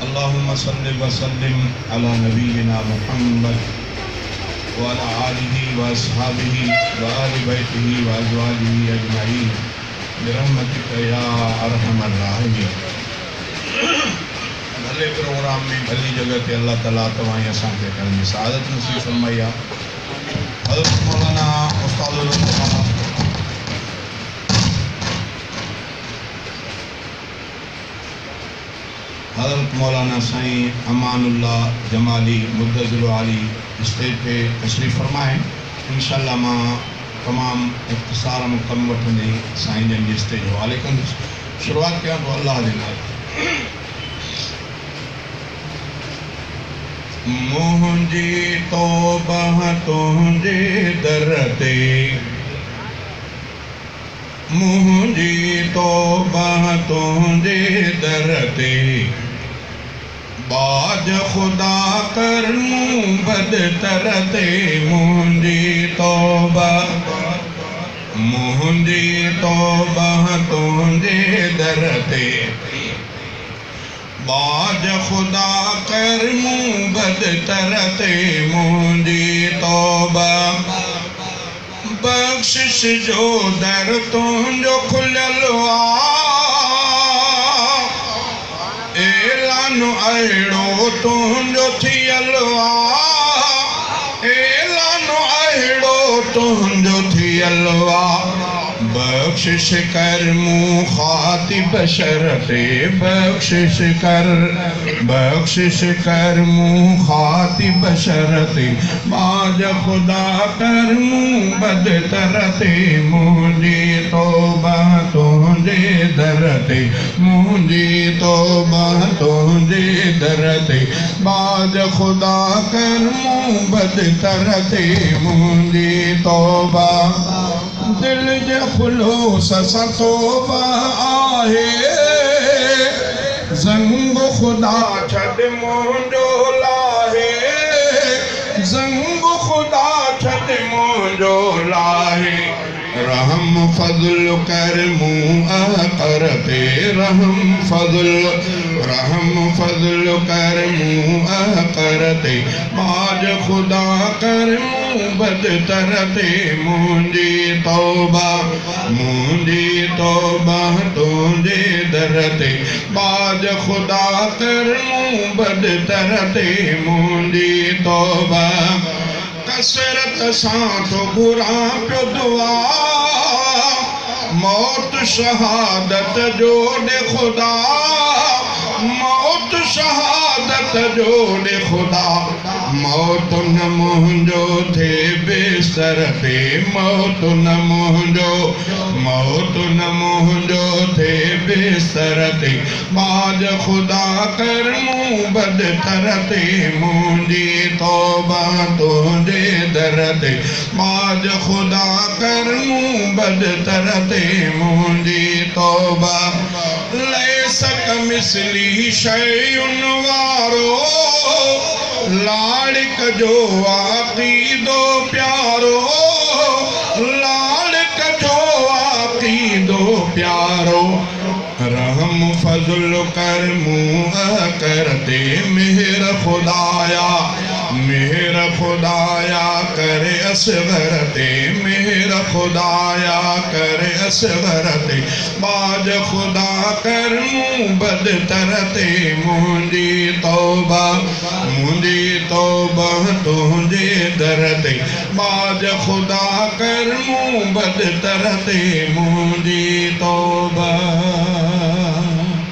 अल्लाहुम्मा सल्लि व सल्लिम अला नबीना मुहम्मद व अला आलिहि व अस्हाबिहि व आलि बैतिहि व अज़वाजिहि अजमईन बिरहमतिका या अरहमर राहिमीन। भले प्रोग्राम में भली जगह ते अल्लाह ताला तवाई असां के करन जी सआदत नसीब फरमाया। हज़रत मौलाना उस्तादुल हज़रत मौलाना साईं अमानुल्लाह जमाली मुद्दज़िल आली स्टेज पे तशरीफ़ फरमाए। इंशाअल्लाह मां तमाम इख्तिसार मुकम वठंदे साईं जन जी स्टेज हवाले कंदुसि। शुरुआत कयां तो अल्लाह जे नाले। मुंहिंजी तौबा तुंहिंजे दर ते, मुंहिंजी तौबा तुंहिंजे दर ते, बाज खुदा कर मूं बदतर ते। मुंहिंजी तौबा तुंहिंजे दर ते, बाज खुदा कर मूं बदतर ते। मुंहिंजी तौबा बख्शिश जो दर तुंहिंजो खुलियल आ, ऐलान अहिड़ो तुंहिंजो थियल आ, ऐलान अहिड़ो तुंहिंजो थियल आ। बख्शिश कर मूं खातिब बशर ते, बख्शिश कर मूं खातिब बशर ते, बाज खुदा कर मूं बदतर ते। मुंहिंजी तौबा तुंहिंजे दर ते, मुंहिंजी तौबा तुंहिंजे दर ते, बाज खुदा कर मूं बदतर ते। मुंहिंजी तौबा दिल जे खुलूस सां तौबा आहे, ज़ंग खुदा छॾ मुंहिंजो लाहे, ज़ंग खुदा छॾ मुंहिंजो लाहे। रहम फज़ल कर मूं अकर ते, रहम फज़ल कर मूं अकर ते, बाज खुदा कर मूं बदतर ते। मुंहिंजी तौबा तुंहिंजे दर ते, बाज खुदा कर मूं बदतर ते। मुंहिंजी तौबा कसरत सां तो घुरां पियो दुआ, मौत शहादत जो ॾे खुदा, मौत शहादत जो ॾे खुदा। मौत न मुंहिंजो थे बिस्तर ते, मौत न मुंहिंजो थे बिस्तर ते, बाज खुदा कर मूं बदतर ते। मुंहिंजी तौबा तुंहिंजे दर ते, बाज खुदा कर मूं बदतर ते। मुंहिंजी तौबा लैसक मिसली शयुन वारो, लाड़िक जो आक़ीदो प्यारो, लाड़िक जो आक़ीदो प्यारो। रहम फज़ल कर मूं अकर ते, मेहर खुदाया करे असगर ते, मेहर खुदाया करे असगर ते, बाज खुदा कर मूं बदतर ते। मुंहिंजी तौबा तुंहिंजे दर ते, बाज खुदा कर मूं बदतर ते। मुंहिंजी तौबा